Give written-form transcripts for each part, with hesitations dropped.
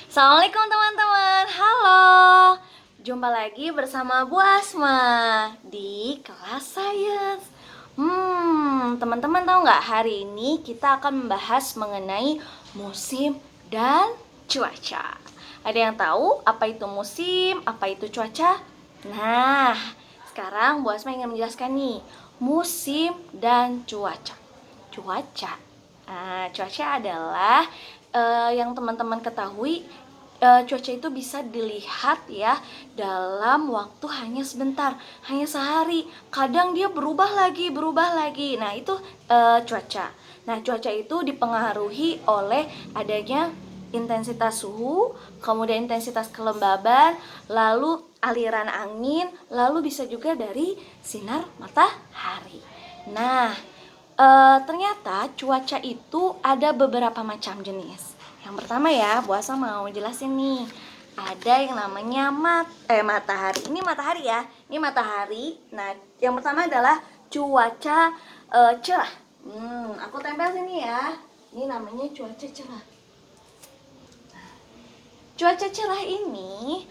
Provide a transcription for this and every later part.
Assalamualaikum teman-teman, halo. Jumpa lagi bersama Bu Asma di kelas sains. Teman-teman tahu nggak, hari ini kita akan membahas mengenai musim dan cuaca. Ada yang tahu apa itu musim, apa itu cuaca? Nah, sekarang Bu Asma ingin menjelaskan nih, musim dan cuaca. Cuaca. Cuaca adalah yang teman-teman ketahui, cuaca itu bisa dilihat ya dalam waktu hanya sebentar, hanya sehari. Kadang dia berubah lagi, berubah lagi. Nah, itu cuaca. Nah, cuaca itu dipengaruhi oleh adanya intensitas suhu, kemudian intensitas kelembaban, lalu aliran angin, lalu bisa juga dari sinar matahari. Nah, ternyata cuaca itu ada beberapa macam jenis. Yang pertama ya, Bu Asa mau jelasin nih. Ada yang namanya matahari. Ini matahari ya. Ini matahari. Nah, yang pertama adalah cuaca cerah. Aku tempel sini ya. Ini namanya cuaca cerah. Cuaca cerah ini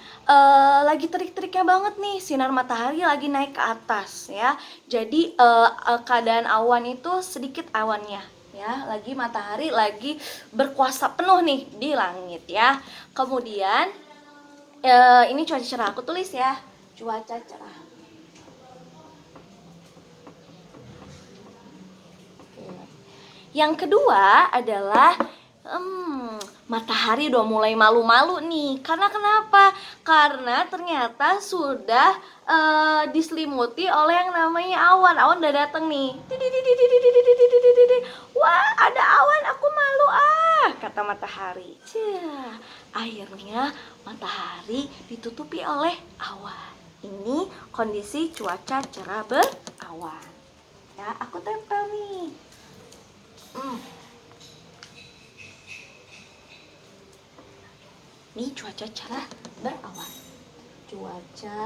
lagi terik-teriknya banget nih, sinar matahari lagi naik ke atas ya. Jadi keadaan awan itu sedikit awannya ya, lagi matahari lagi berkuasa penuh nih di langit ya. Kemudian ini cuaca cerah, aku tulis ya, cuaca cerah. Yang kedua adalah matahari udah mulai malu-malu nih. Karena kenapa? Karena ternyata sudah diselimuti oleh yang namanya awan. Awan udah datang nih. Wah, ada awan, aku malu kata matahari. Akhirnya matahari ditutupi oleh awan. Ini kondisi cuaca cerah berawan. Ya, aku tempel nih. Ini cuaca cerah berawan. Cuaca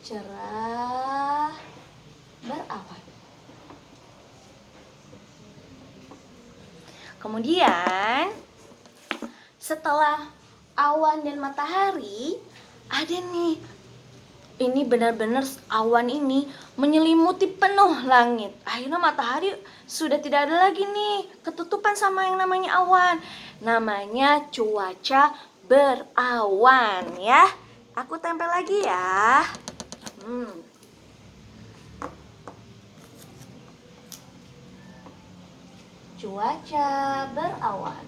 cerah berawan. Kemudian setelah awan dan matahari, ada nih, ini benar-benar awan ini menyelimuti penuh langit. Akhirnya matahari sudah tidak ada lagi nih, ketutupan sama yang namanya awan. Namanya cuaca berawan ya. Aku tempel lagi ya. Cuaca berawan.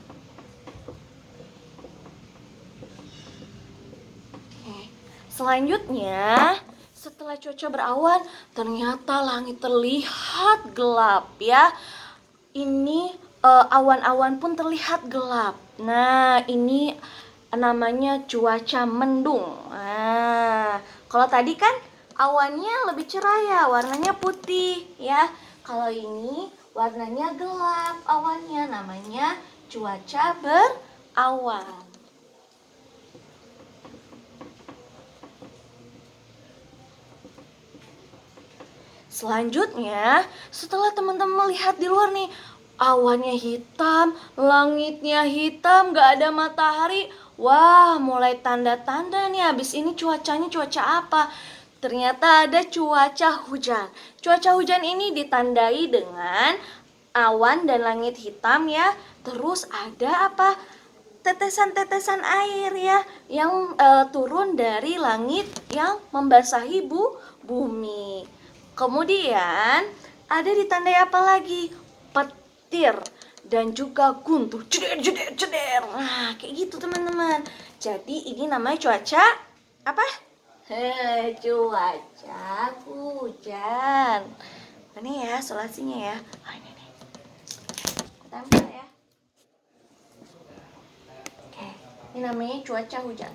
Selanjutnya, setelah cuaca berawan, ternyata langit terlihat gelap ya. Ini awan-awan pun terlihat gelap. Nah, ini namanya cuaca mendung. Nah, kalau tadi kan awannya lebih cerah ya, warnanya putih ya. Kalau ini warnanya gelap awannya, namanya cuaca berawan. Selanjutnya, setelah teman-teman melihat di luar nih, awannya hitam, langitnya hitam, gak ada matahari. Wah, mulai tanda-tanda nih, habis ini cuacanya cuaca apa? Ternyata ada cuaca hujan. Cuaca hujan ini ditandai dengan awan dan langit hitam ya. Terus ada apa? Tetesan-tetesan air ya, yang turun dari langit yang membasahi bumi. Kemudian ada ditandai apa lagi? Petir dan juga guntur, ceder ceder ceder. Nah, kayak gitu teman-teman. Jadi ini namanya cuaca apa? Cuaca hujan. Ini ya solasinya ya. Ini nih. Tempel ya. Oke, ini namanya cuaca hujan.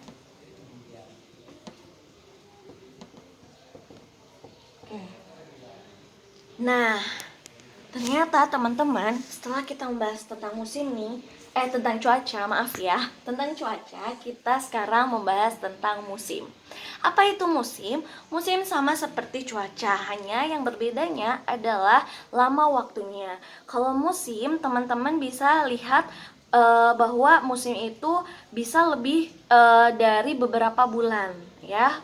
Oke. Nah, ternyata teman-teman, setelah kita membahas tentang musim nih, tentang cuaca, maaf ya, tentang cuaca, kita sekarang membahas tentang musim. Apa itu musim? Musim sama seperti cuaca, hanya yang berbedanya adalah lama waktunya. Kalau musim, teman-teman bisa lihat bahwa musim itu bisa lebih dari beberapa bulan ya.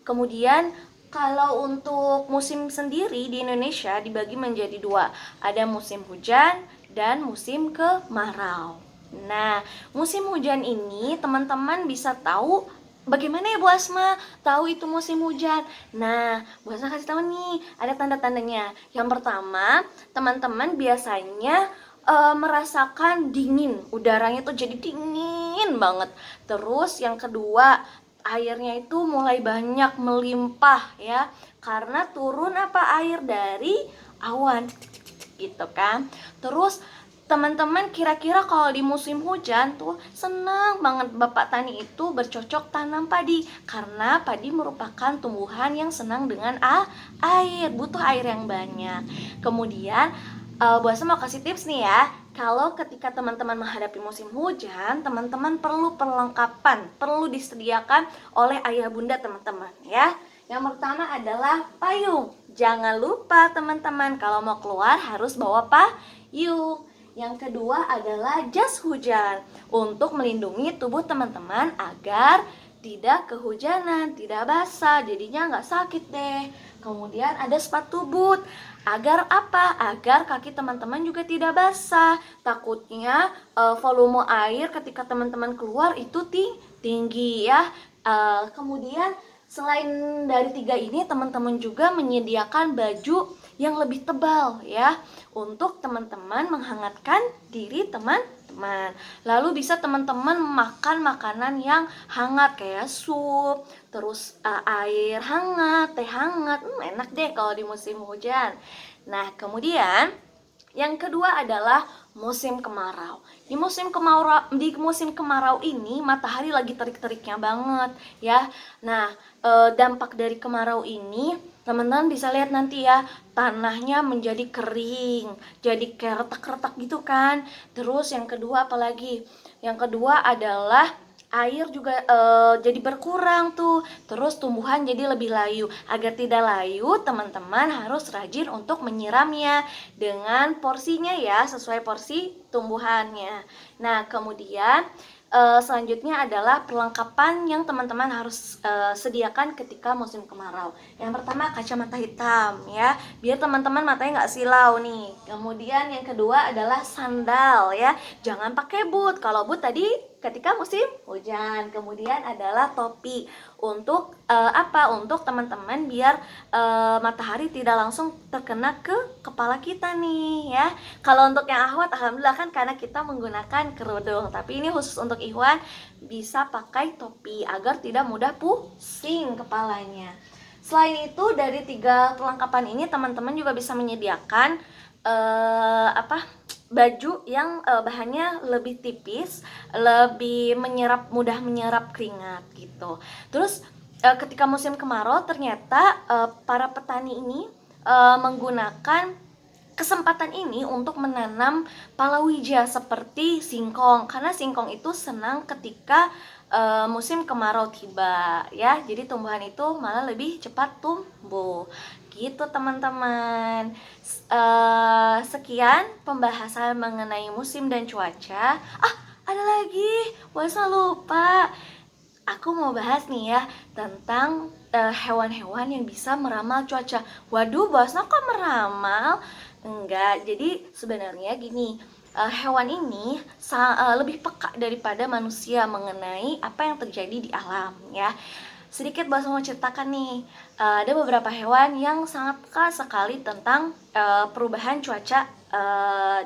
Kemudian kalau untuk musim sendiri di Indonesia dibagi menjadi dua, ada musim hujan dan musim kemarau. Nah, musim hujan ini teman-teman bisa tahu bagaimana ya Bu Asma tahu itu musim hujan. Nah, Bu Asma kasih tahu nih, ada tanda-tandanya. Yang pertama, teman-teman biasanya merasakan dingin, udaranya tuh jadi dingin banget. Terus yang kedua, airnya itu mulai banyak melimpah ya, karena turun apa air dari awan gitu kan. Terus teman-teman kira-kira kalau di musim hujan tuh senang banget Bapak Tani itu bercocok tanam padi, karena padi merupakan tumbuhan yang senang dengan air, butuh air yang banyak. Kemudian Bu Asa mau kasih tips nih ya, kalau ketika teman-teman menghadapi musim hujan, teman-teman perlu perlengkapan, perlu disediakan oleh ayah bunda teman-teman ya. Yang pertama adalah payung. Jangan lupa teman-teman kalau mau keluar harus bawa payung. Yang kedua adalah jas hujan untuk melindungi tubuh teman-teman agar tidak kehujanan, tidak basah, jadinya nggak sakit deh. Kemudian ada sepatu boot. Agar apa? Agar kaki teman-teman juga tidak basah. Takutnya volume air ketika teman-teman keluar itu tinggi ya. Kemudian selain dari tiga ini, teman-teman juga menyediakan baju yang lebih tebal ya, untuk teman-teman menghangatkan diri teman-teman. Lalu bisa teman-teman makan makanan yang hangat kayak sup, terus air hangat, teh hangat. Enak deh kalau di musim hujan. Nah, kemudian yang kedua adalah musim kemarau. Di musim kemarau ini matahari lagi terik-teriknya banget ya. Nah, dampak dari kemarau ini teman-teman bisa lihat nanti ya, tanahnya menjadi kering, jadi kayak retak-retak gitu kan. Terus yang kedua apalagi? Yang kedua adalah air juga jadi berkurang tuh. Terus tumbuhan jadi lebih layu. Agar tidak layu, teman-teman harus rajin untuk menyiramnya dengan porsinya ya, sesuai porsi tumbuhannya. Nah, kemudian selanjutnya adalah perlengkapan yang teman-teman harus sediakan ketika musim kemarau. Yang pertama kacamata hitam ya, biar teman-teman matanya nggak silau nih. Kemudian yang kedua adalah sandal ya, jangan pakai boot. Kalau boot tadi ketika musim hujan. Kemudian adalah topi untuk apa? Untuk teman-teman biar matahari tidak langsung terkena ke kepala kita nih ya. Kalau untuk yang ahwat alhamdulillah kan karena kita menggunakan kerudung, tapi ini khusus untuk Ikhwan bisa pakai topi agar tidak mudah pusing kepalanya. Selain itu dari tiga perlengkapan ini teman-teman juga bisa menyediakan baju yang bahannya lebih tipis, lebih mudah menyerap keringat gitu. Terus ketika musim kemarau ternyata para petani ini menggunakan kesempatan ini untuk menanam palawija seperti singkong, karena singkong itu senang ketika musim kemarau tiba ya, jadi tumbuhan itu malah lebih cepat tumbuh gitu teman-teman. Sekian pembahasan mengenai musim dan cuaca. Ada lagi, masa lupa, aku mau bahas nih ya tentang hewan-hewan yang bisa meramal cuaca. Waduh, Basna kok meramal? Enggak, jadi sebenarnya gini, hewan ini lebih peka daripada manusia mengenai apa yang terjadi di alam ya. Sedikit Basna mau ceritakan nih, ada beberapa hewan yang sangat peka sekali tentang perubahan cuaca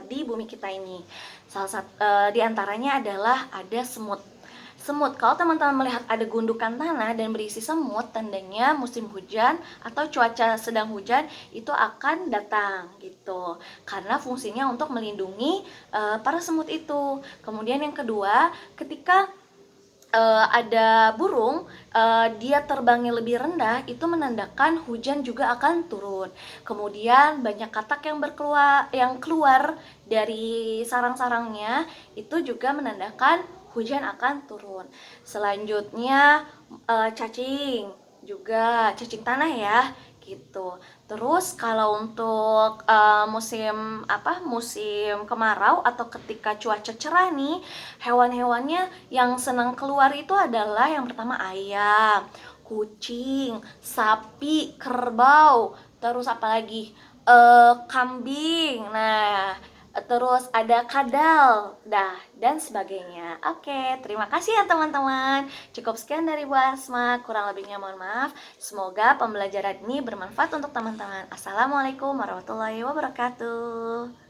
di bumi kita ini. Salah satu di antaranya adalah ada semut. Semut, kalau teman-teman melihat ada gundukan tanah dan berisi semut, tandanya musim hujan atau cuaca sedang hujan itu akan datang gitu. Karena fungsinya untuk melindungi para semut itu. Kemudian yang kedua, ketika ada burung, dia terbangnya lebih rendah, itu menandakan hujan juga akan turun. Kemudian banyak katak yang keluar dari sarang-sarangnya, itu juga menandakan hujan akan turun. Selanjutnya cacing, juga cacing tanah ya, gitu. Terus kalau untuk musim kemarau atau ketika cuaca cerah nih, hewan-hewannya yang senang keluar itu adalah yang pertama ayam, kucing, sapi, kerbau, terus apalagi kambing. Nah, terus ada kadal, dan sebagainya. Oke, terima kasih ya teman-teman. Cukup sekian dari Bu Asma, kurang lebihnya mohon maaf. Semoga pembelajaran ini bermanfaat untuk teman-teman. Assalamualaikum warahmatullahi wabarakatuh.